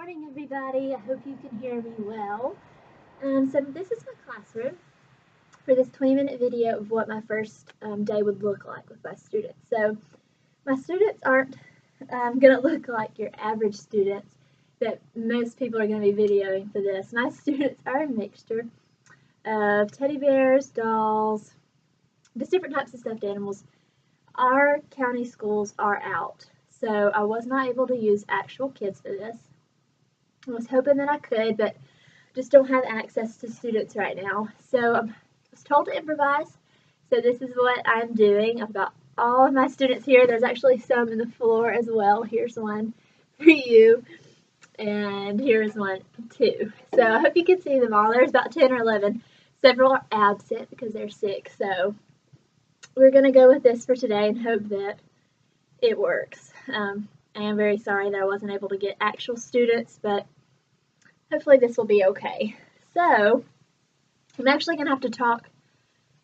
morning, everybody. I hope you can hear me well. So this is my classroom for this 20-minute video of what my first day would look like with my students. So my students aren't going to look like your average students that most people are going to be videoing for this. My students are a mixture of teddy bears, dolls, just different types of stuffed animals. Our county schools are out, so I was not able to use actual kids for this. I was hoping that I could, but just don't have access to students right now. So I was told to improvise. So this is what I'm doing. I've got all of my students here. There's actually some in the floor as well. Here's one for you. And here's one too. So I hope you can see them all. There's about 10 or 11. Several are absent because they're sick. So we're going to go with this for today and hope that it works. I am very sorry that I wasn't able to get actual students, but hopefully this will be okay. So I'm actually going to have to talk.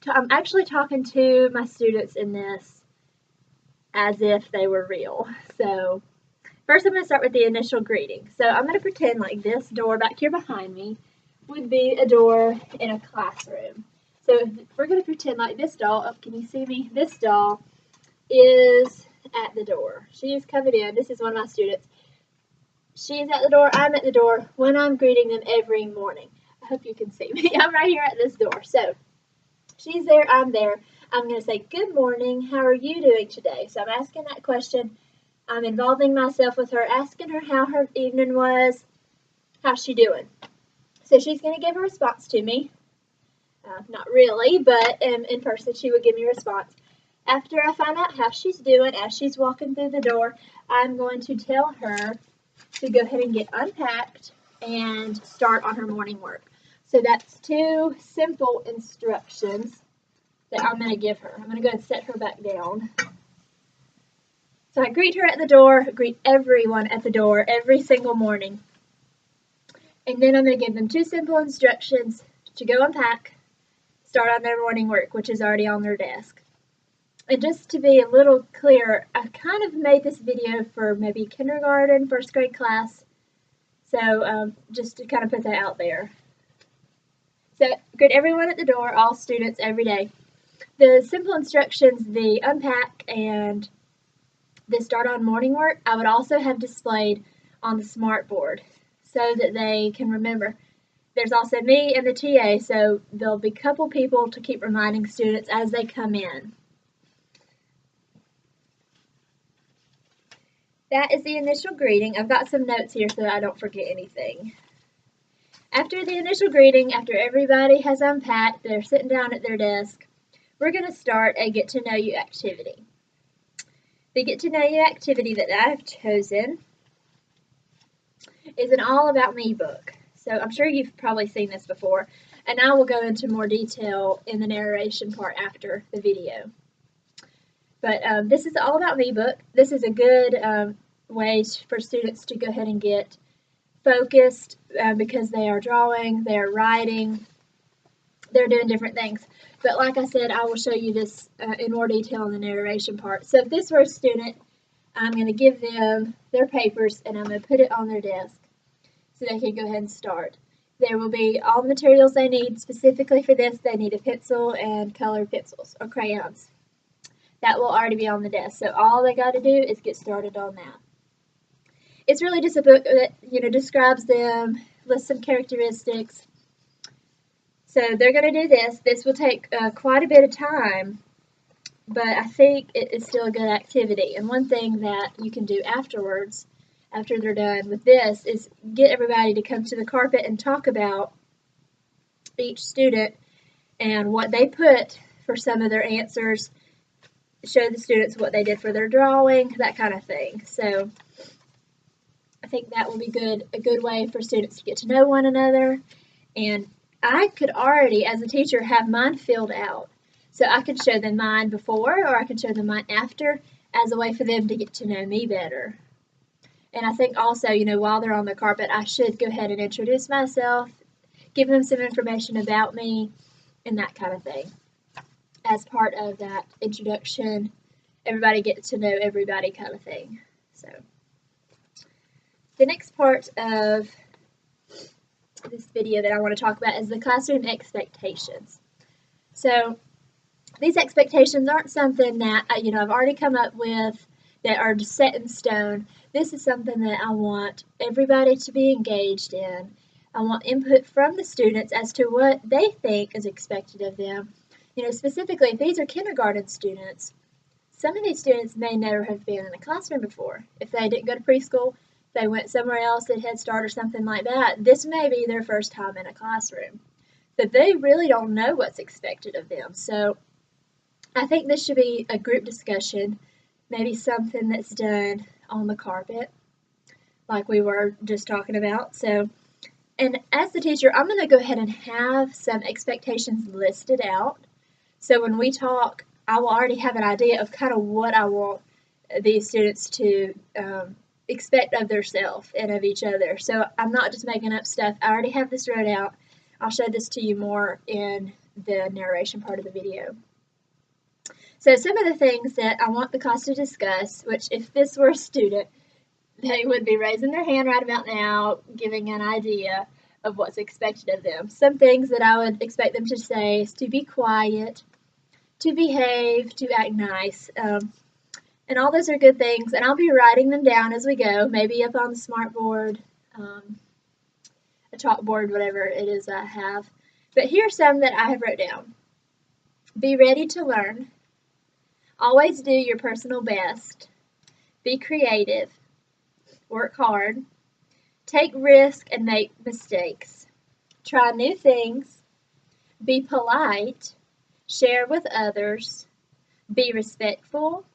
I'm actually talking to my students in this as if they were real. So first I'm going to start with the initial greeting. So I'm going to pretend like this door back here behind me would be a door in a classroom. So we're going to pretend like this doll, oh, can you see me? This doll is at the door. She is coming in. This is one of my students. She is at the door. I'm at the door when I'm greeting them every morning. I hope you can see me. I'm right here at this door. So she's there. I'm there. I'm going to say, good morning. How are you doing today? So I'm asking that question. I'm involving myself with her, asking her how her evening was. How's she doing? So she's going to give a response to me. Not really, but in person she would give me a response. After I find out how she's doing, as she's walking through the door, I'm going to tell her to go ahead and get unpacked and start on her morning work. So that's two simple instructions that I'm going to give her. I'm going to go and set her back down. So I greet her at the door, greet everyone at the door every single morning. And then I'm going to give them two simple instructions to go unpack, start on their morning work, which is already on their desk. And just to be a little clear, I kind of made this video for maybe kindergarten, first grade class. So just to kind of put that out there. So greet everyone at the door, all students every day. The simple instructions, the unpack and the start on morning work, I would also have displayed on the smart board so that they can remember. There's also me and the TA, so there'll be a couple people to keep reminding students as they come in. That is the initial greeting. I've got some notes here so that I don't forget anything. After the initial greeting, after everybody has unpacked, they're sitting down at their desk, we're going to start a get to know you activity. The get to know you activity that I have chosen is an all about me book. So I'm sure you've probably seen this before, and I will go into more detail in the narration part after the video. But this is the All About Me book. This is a good way for students to go ahead and get focused because they are drawing, they're writing, they're doing different things. But like I said, I will show you this in more detail in the narration part. So if this were a student, I'm going to give them their papers and I'm going to put it on their desk so they can go ahead and start. There will be all the materials they need. Specifically for this, they need a pencil and colored pencils or crayons. That will already be on the desk. So all they got to do is get started on that. It's really just a book that describes them, lists some characteristics. So they're going to do this. This will take quite a bit of time, but I think it is still a good activity. And one thing that you can do afterwards, after they're done with this, is get everybody to come to the carpet and talk about each student and what they put for some of their answers. Show the students what they did for their drawing, that kind of thing. So I think that will be a good way for students to get to know one another. And I could already, as a teacher, have mine filled out. So I could show them mine before or I could show them mine after as a way for them to get to know me better. And I think also, while they're on the carpet, I should go ahead and introduce myself, give them some information about me, and that kind of thing. As part of that introduction, everybody gets to know everybody kind of thing. So the next part of this video that I want to talk about is the classroom expectations. So these expectations aren't something that I've already come up with that are just set in stone. This is something that I want everybody to be engaged in. I want input from the students as to what they think is expected of them. Specifically, if these are kindergarten students, some of these students may never have been in a classroom before. If they didn't go to preschool, if they went somewhere else at Head Start or something like that, this may be their first time in a classroom. But they really don't know what's expected of them. So I think this should be a group discussion, maybe something that's done on the carpet, like we were just talking about. And as the teacher, I'm going to go ahead and have some expectations listed out. So when we talk, I will already have an idea of kind of what I want these students to expect of themselves and of each other. So I'm not just making up stuff. I already have this wrote out. I'll show this to you more in the narration part of the video. So some of the things that I want the class to discuss, which if this were a student, they would be raising their hand right about now, giving an idea of what's expected of them. Some things that I would expect them to say is to be quiet, to behave, to act nice. And all those are good things, and I'll be writing them down as we go, maybe up on the smart board, a chalkboard, whatever it is I have. But here's some that I have wrote down. Be ready to learn. Always do your personal best. Be creative. Work hard. Take risks and make mistakes. Try new things. Be polite. Share with others. Be respectful.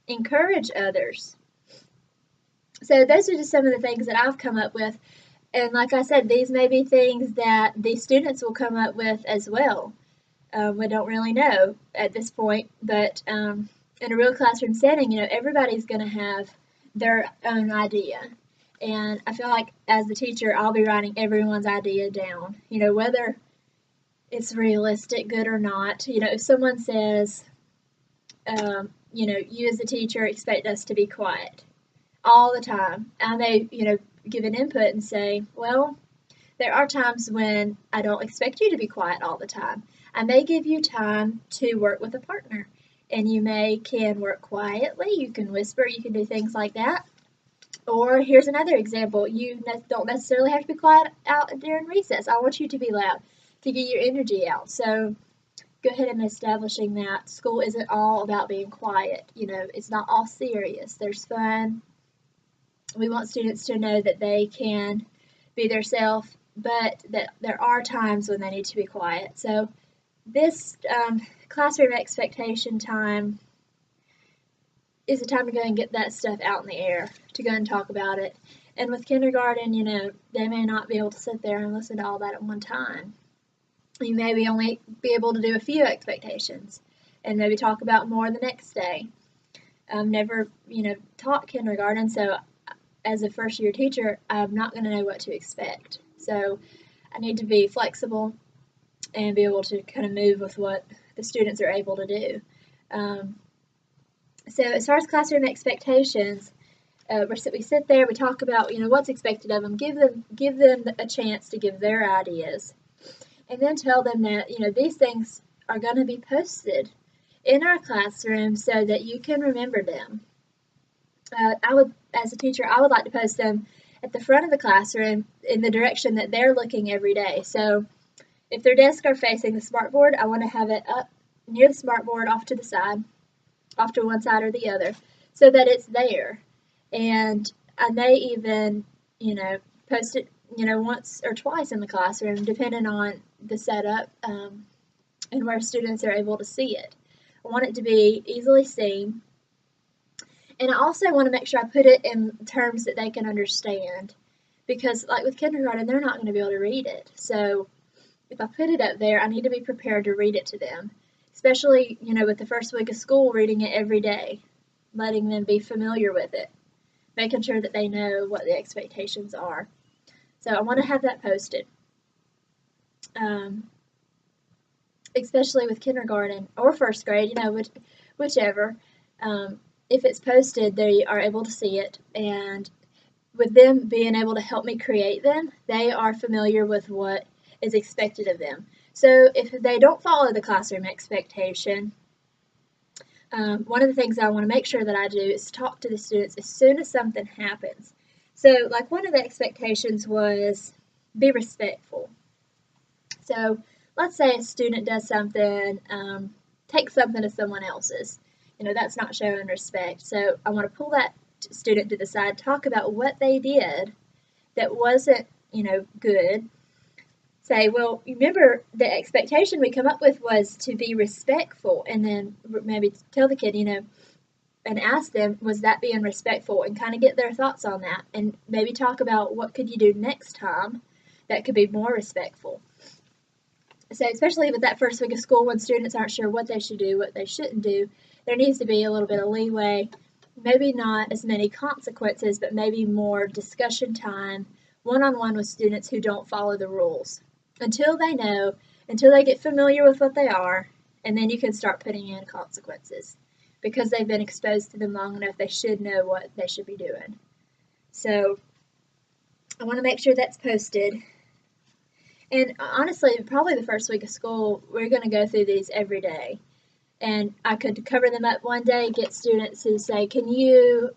Encourage others. So those are just some of the things that I've come up with. And like I said, these may be things that the students will come up with as well. We don't really know at this point, but in a real classroom setting, everybody's going to have their own idea. And I feel like as the teacher, I'll be writing everyone's idea down, whether it's realistic, good or not. If someone says, you as the teacher expect us to be quiet all the time, I may, give an input and say, well, there are times when I don't expect you to be quiet all the time. I may give you time to work with a partner, and you can work quietly, you can whisper, you can do things like that. Or here's another example, you don't necessarily have to be quiet out during recess. I want you to be loud to get your energy out. So go ahead and establishing that school isn't all about being quiet. It's not all serious. There's fun. We want students to know that they can be themselves, but that there are times when they need to be quiet. So this classroom expectation time is a time to go and get that stuff out in the air, to go and talk about it. And with kindergarten, they may not be able to sit there and listen to all that at one time. You maybe only be able to do a few expectations and maybe talk about more the next day. Never, taught kindergarten, so as a first year teacher, I'm not going to know what to expect. So I need to be flexible and be able to kind of move with what the students are able to do. So as far as classroom expectations, we sit there, we talk about what's expected of them, give them a chance to give their ideas, and then tell them that these things are going to be posted in our classroom so that you can remember them. As a teacher, I would like to post them at the front of the classroom in the direction that they're looking every day. So if their desks are facing the smartboard, I want to have it up near the smartboard off to the side, off to one side or the other, so that it's there. And I may even, post it, once or twice in the classroom, depending on the setup and where students are able to see it. I want it to be easily seen. And I also want to make sure I put it in terms that they can understand, because like with kindergarten, they're not going to be able to read it. So if I put it up there, I need to be prepared to read it to them, especially, with the first week of school, reading it every day, letting them be familiar with it, making sure that they know what the expectations are. So I want to have that posted, especially with kindergarten or first grade, whichever. If it's posted, they are able to see it, and with them being able to help me create them, they are familiar with what is expected of them. So if they don't follow the classroom expectation, one of the things I want to make sure that I do is talk to the students as soon as something happens. So like one of the expectations was be respectful. So let's say a student does something, takes something to someone else's. That's not showing respect. So I want to pull that student to the side, talk about what they did that wasn't, good. Say, well, remember the expectation we come up with was to be respectful, and then maybe tell the kid, and ask them, was that being respectful, and kind of get their thoughts on that, and maybe talk about what could you do next time that could be more respectful. So especially with that first week of school when students aren't sure what they should do, what they shouldn't do, there needs to be a little bit of leeway, maybe not as many consequences, but maybe more discussion time, one-on-one with students who don't follow the rules until they get familiar with what they are, and then you can start putting in consequences. Because they've been exposed to them long enough, they should know what they should be doing. So I want to make sure that's posted. And honestly, probably the first week of school, we're going to go through these every day. And I could cover them up one day, get students who say, can you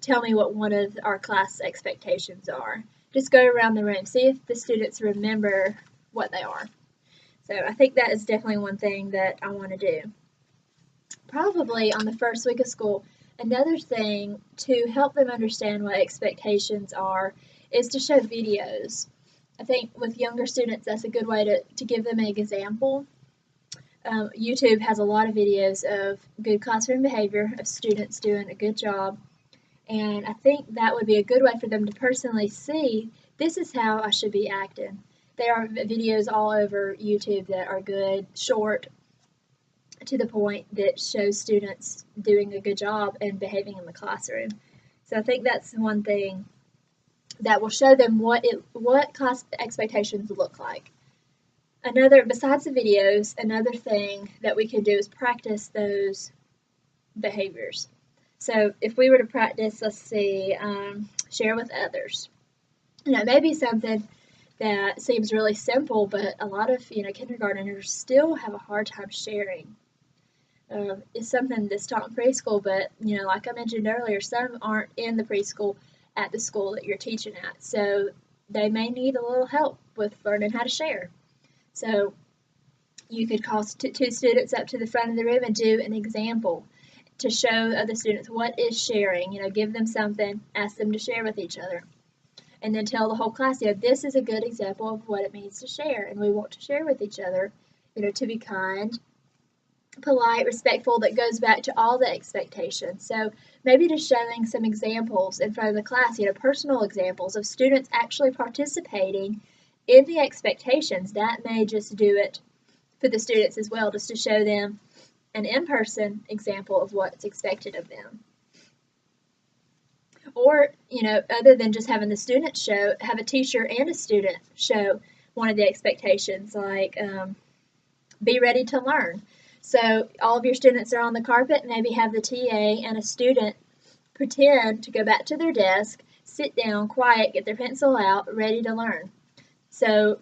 tell me what one of our class expectations are? Just go around the room, see if the students remember what they are. So I think that is definitely one thing that I want to do. Probably on the first week of school, another thing to help them understand what expectations are is to show videos. I think with younger students, that's a good way to give them an example. YouTube has a lot of videos of good classroom behavior, of students doing a good job, and I think that would be a good way for them to personally see, this is how I should be acting. There are videos all over YouTube that are good, short, to the point, that shows students doing a good job and behaving in the classroom. So I think that's one thing that will show them what class expectations look like. Besides the videos, another thing that we could do is practice those behaviors. So if we were to practice, let's see, share with others. Maybe something that seems really simple, but a lot of kindergartners still have a hard time sharing. It's something that's taught in preschool, but like I mentioned earlier, some aren't in the preschool at the school that you're teaching at, so they may need a little help with learning how to share. So you could call two students up to the front of the room and do an example to show other students what is sharing. Give them something, ask them to share with each other, and then tell the whole class, this is a good example of what it means to share, and we want to share with each other, to be kind, polite, respectful, that goes back to all the expectations. So maybe just showing some examples in front of the class, personal examples of students actually participating in the expectations. That may just do it for the students as well, just to show them an in-person example of what's expected of them. Or, other than just having the student show, have a teacher and a student show one of the expectations, like be ready to learn. So all of your students are on the carpet, maybe have the TA and a student pretend to go back to their desk, sit down, quiet, get their pencil out, ready to learn. So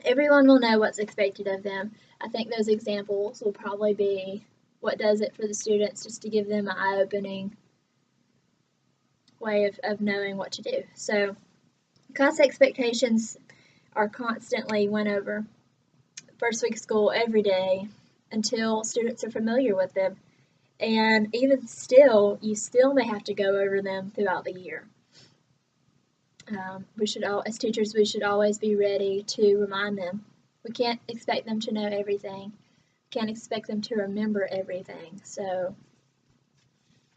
everyone will know what's expected of them. I think those examples will probably be what does it for the students, just to give them an eye-opening way of knowing what to do. So class expectations are constantly went over first week of school every day until students are familiar with them. And even still, you still may have to go over them throughout the year. As teachers, we should always be ready to remind them. We can't expect them to know everything. Can't expect them to remember everything. So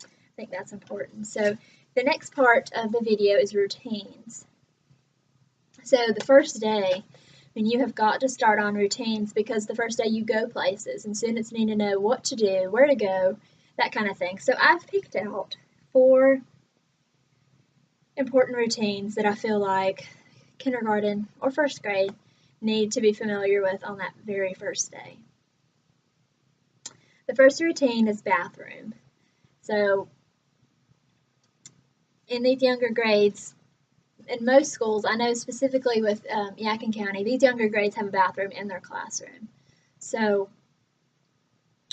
I think that's important. So the next part of the video is routines. So the first day, you have got to start on routines, because the first day you go places and students need to know what to do, where to go, that kind of thing. So I've picked out 4 important routines that I feel like kindergarten or first grade need to be familiar with on that very first day. The first routine is bathroom. So in these younger grades, in most schools, I know specifically with Yadkin County, these younger grades have a bathroom in their classroom. So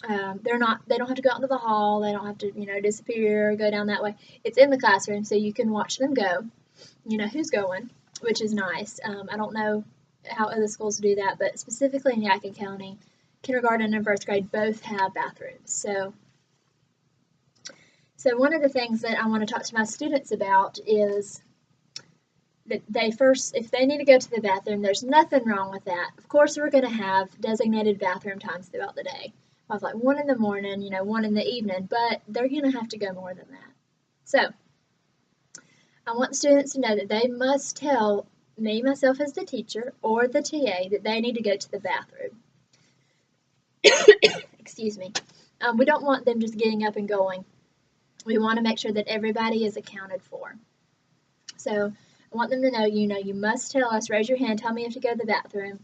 they don't have to go out into the hall, they don't have to, disappear or go down that way. It's in the classroom, so you can watch them go. You know who's going, which is nice. I don't know how other schools do that, but specifically in Yadkin County, kindergarten and first grade both have bathrooms. So one of the things that I want to talk to my students about is that if they need to go to the bathroom, there's nothing wrong with that. Of course, we're going to have designated bathroom times throughout the day. I was like 1 in the morning, 1 in the evening, but they're going to have to go more than that. So I want students to know that they must tell me, myself as the teacher, or the TA that they need to go to the bathroom. Excuse me. We don't want them just getting up and going. We want to make sure that everybody is accounted for. So I want them to know, you must tell us, raise your hand, tell me if you go to the bathroom.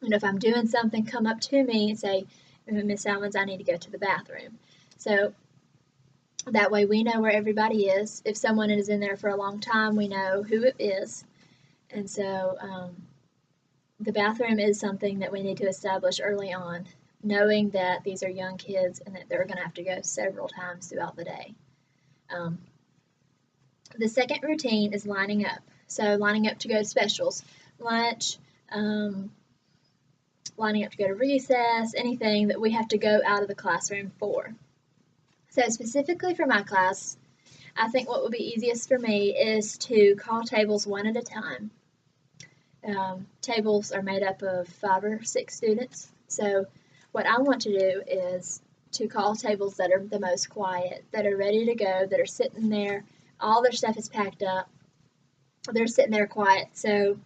And if I'm doing something, come up to me and say, Miss Salmons, I need to go to the bathroom. So that way we know where everybody is. If someone is in there for a long time, we know who it is. And so the bathroom is something that we need to establish early on, knowing that these are young kids and that they're going to have to go several times throughout the day. The second routine is lining up. So lining up to go to specials, lunch, lining up to go to recess, anything that we have to go out of the classroom for. So specifically for my class, I think what would be easiest for me is to call tables one at a time. Tables are made up of 5 or 6 students. So what I want to do is to call tables that are the most quiet, that are ready to go, that are sitting there, all their stuff is packed up, they're sitting there quiet. So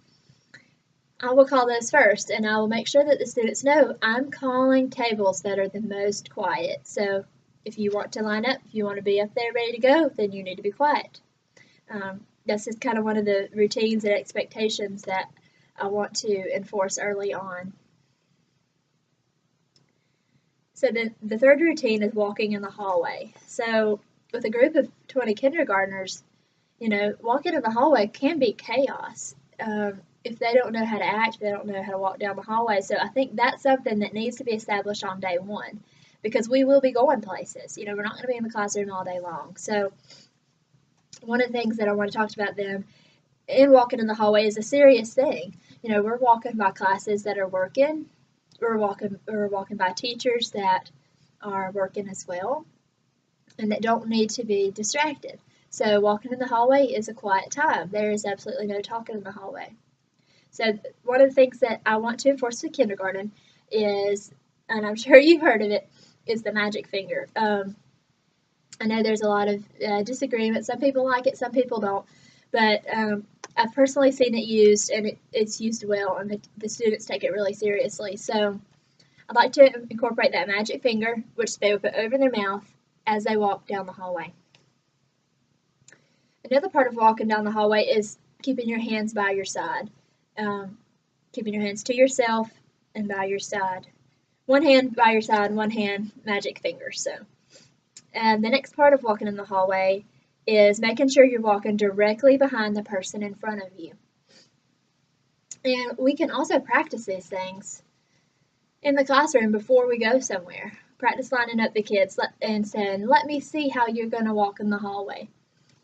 I will call those first, and I will make sure that the students know I'm calling tables that are the most quiet. So if you want to line up, if you want to be up there ready to go, then you need to be quiet. This is kind of one of the routines and expectations that I want to enforce early on. So the third routine is walking in the hallway. So with a group of 20 kindergartners, walking in the hallway can be chaos. If they don't know how to act, if they don't know how to walk down the hallway. So I think that's something that needs to be established on day one, because we will be going places. We're not going to be in the classroom all day long. So one of the things that I want to talk about them in walking in the hallway is a serious thing. We're walking by classes that are working. We're walking by teachers that are working as well and that don't need to be distracted. So walking in the hallway is a quiet time. There is absolutely no talking in the hallway. So one of the things that I want to enforce with kindergarten is, and I'm sure you've heard of it, is the magic finger. I know there's a lot of disagreement. Some people like it, some people don't. But I've personally seen it used, and it's used well, and the students take it really seriously. So I'd like to incorporate that magic finger, which they would put over their mouth as they walk down the hallway. Another part of walking down the hallway is keeping your hands by your side. Keeping your hands to yourself and by your side. One hand by your side, one hand magic finger. So, the next part of walking in the hallway is making sure you're walking directly behind the person in front of you. And we can also practice these things in the classroom before we go somewhere. Practice lining up the kids and saying, let me see how you're going to walk in the hallway.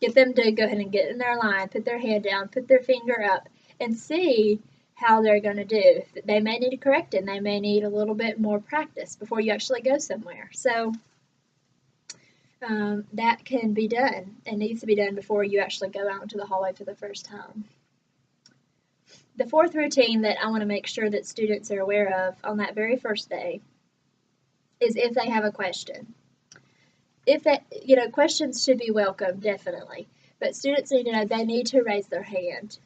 Get them to go ahead and get in their line, put their hand down, put their finger up, and see how they're going to do. They may need to correct it, and they may need a little bit more practice before you actually go somewhere. So that can be done and needs to be done before you actually go out into the hallway for the first time. The fourth routine that I want to make sure that students are aware of on that very first day is if they have a question. Questions should be welcome, definitely, but students need to know they need to raise their hand.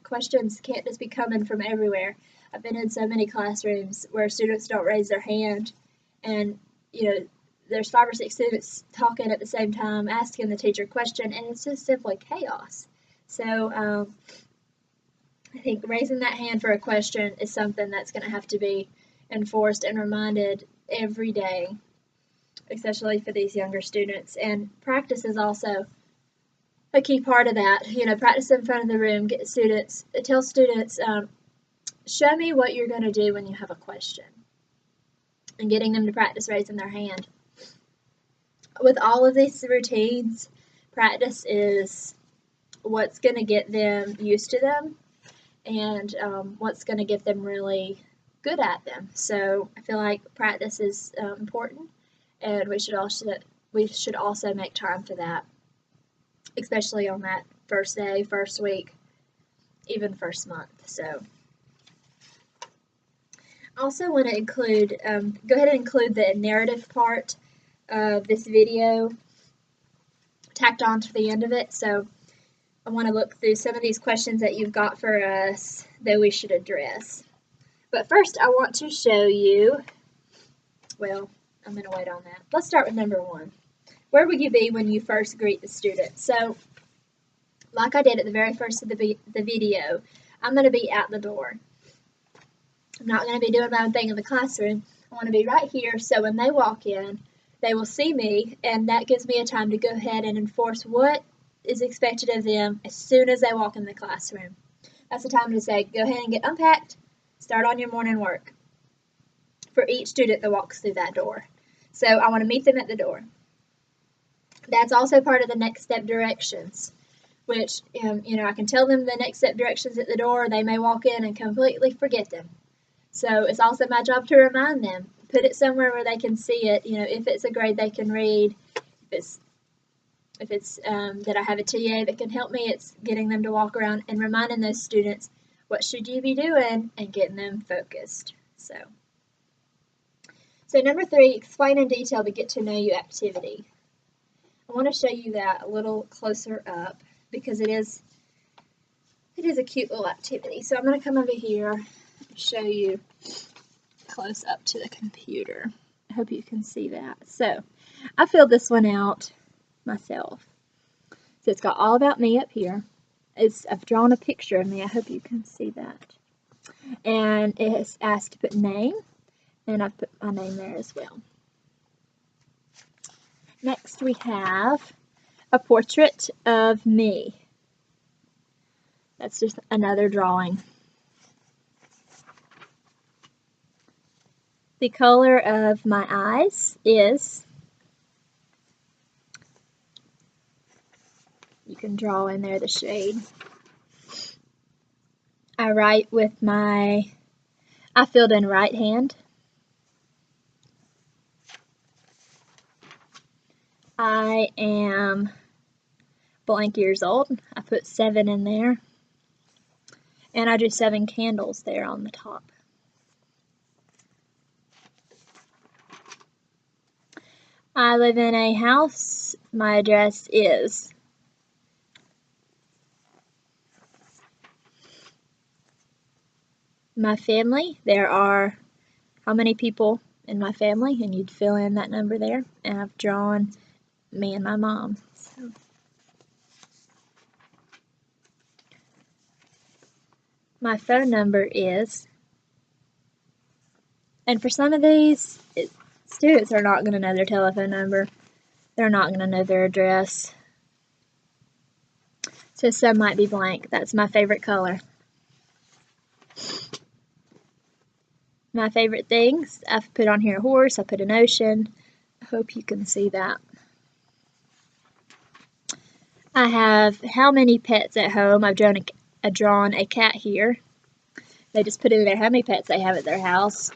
Questions can't just be coming from everywhere. I've been in so many classrooms where students don't raise their hand, and there's 5 or 6 students talking at the same time, asking the teacher a question, and it's just simply chaos. So I think raising that hand for a question is something that's going to have to be enforced and reminded every day, especially for these younger students. And practice is also a key part of that. You know, practice in front of the room, tell students, show me what you're going to do when you have a question, and getting them to practice raising their hand. With all of these routines, practice is what's going to get them used to them, and what's going to get them really good at them. So I feel like practice is important, and we should also make time for that, especially on that first day, first week, even first month. So I also want to include, go ahead and include the narrative part of this video tacked on to the end of it. So I want to look through some of these questions that you've got for us that we should address. But first, I want to show you, well, I'm going to wait on that. Let's start with number 1. Where will you be when you first greet the student? So, like I did at the very first of the video, I'm going to be at the door. I'm not going to be doing my own thing in the classroom. I want to be right here, so when they walk in, they will see me, and that gives me a time to go ahead and enforce what is expected of them as soon as they walk in the classroom. That's the time to say, go ahead and get unpacked, start on your morning work for each student that walks through that door. So I want to meet them at the door. That's also part of the next step directions, which, you know, I can tell them the next step directions at the door. They may walk in and completely forget them. So it's also my job to remind them, put it somewhere where they can see it. You know, if it's a grade they can read, if it's that I have a TA that can help me, it's getting them to walk around and reminding those students, what should you be doing, and getting them focused. So number 3, explain in detail the get to know you activity. I want to show you that a little closer up because it is a cute little activity. So I'm going to come over here and show you close up to the computer. I hope you can see that. So I filled this one out myself. So it's got all about me up here. I've drawn a picture of me. I hope you can see that. And it has asked to put name, and I've put my name there as well. Next we have a portrait of me. That's just another drawing. The color of my eyes is, you can draw in there the shade. I write with I filled in right hand. I am blank years old. I put 7 in there. And I drew 7 candles there on the top. I live in a house. My address is. My family, there are how many people in my family, and you'd fill in that number there. And I've drawn me and my mom. So. My phone number is, and for some of these, students are not going to know their telephone number. They're not going to know their address. So some might be blank. That's my favorite color. My favorite things, I've put on here a horse, I put an ocean. I hope you can see that. I have how many pets at home. I've drawn a cat here. They just put in there how many pets they have at their house.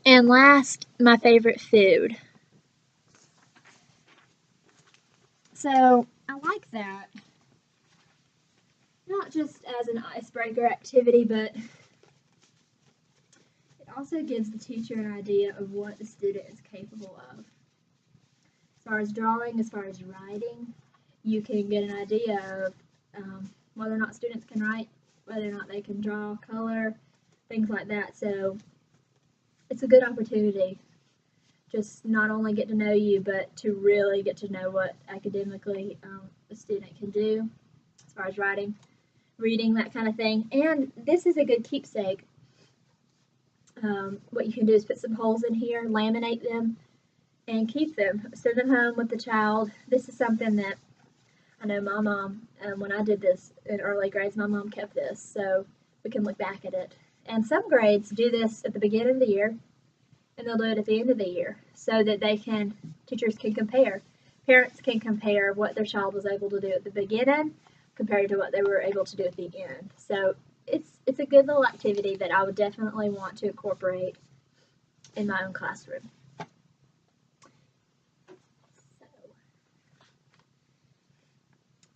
And last, my favorite food. So I like that. Not just as an icebreaker activity, but it also gives the teacher an idea of what the student is capable of. As far as drawing, as far as writing, you can get an idea of whether or not students can write, whether or not they can draw, color, things like that. So it's a good opportunity. Just not only get to know you, but to really get to know what academically the student can do as far as writing, reading, that kind of thing. And this is a good keepsake. What you can do is put some holes in here, laminate them, and keep them. Send them home with the child. This is something that I know my mom, when I did this in early grades, my mom kept this, so we can look back at it. And some grades do this at the beginning of the year, and they'll do it at the end of the year, so that teachers can compare. Parents can compare what their child was able to do at the beginning compared to what they were able to do at the end. So it's a good little activity that I would definitely want to incorporate in my own classroom. So,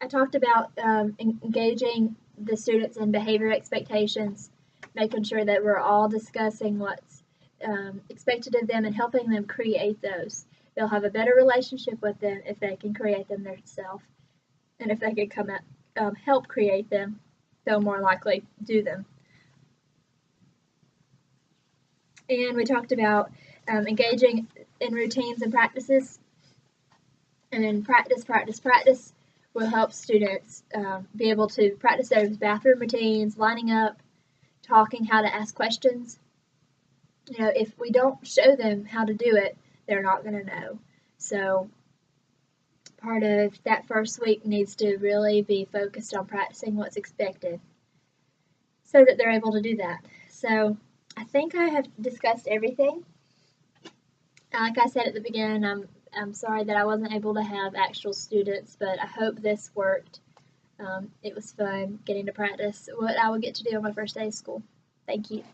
I talked about engaging the students in behavior expectations, making sure that we're all discussing what's expected of them and helping them create those. They'll have a better relationship with them if they can create them themselves, and if they can come at help create them, they'll more likely do them. And we talked about engaging in routines and practices. And then practice will help students be able to practice those bathroom routines, lining up, talking, how to ask questions. You know, if we don't show them how to do it, they're not going to know. So part of that first week needs to really be focused on practicing what's expected so that they're able to do that. So I think I have discussed everything. Like I said at the beginning, I'm sorry that I wasn't able to have actual students, but I hope this worked. It was fun getting to practice what I would get to do on my first day of school. Thank you.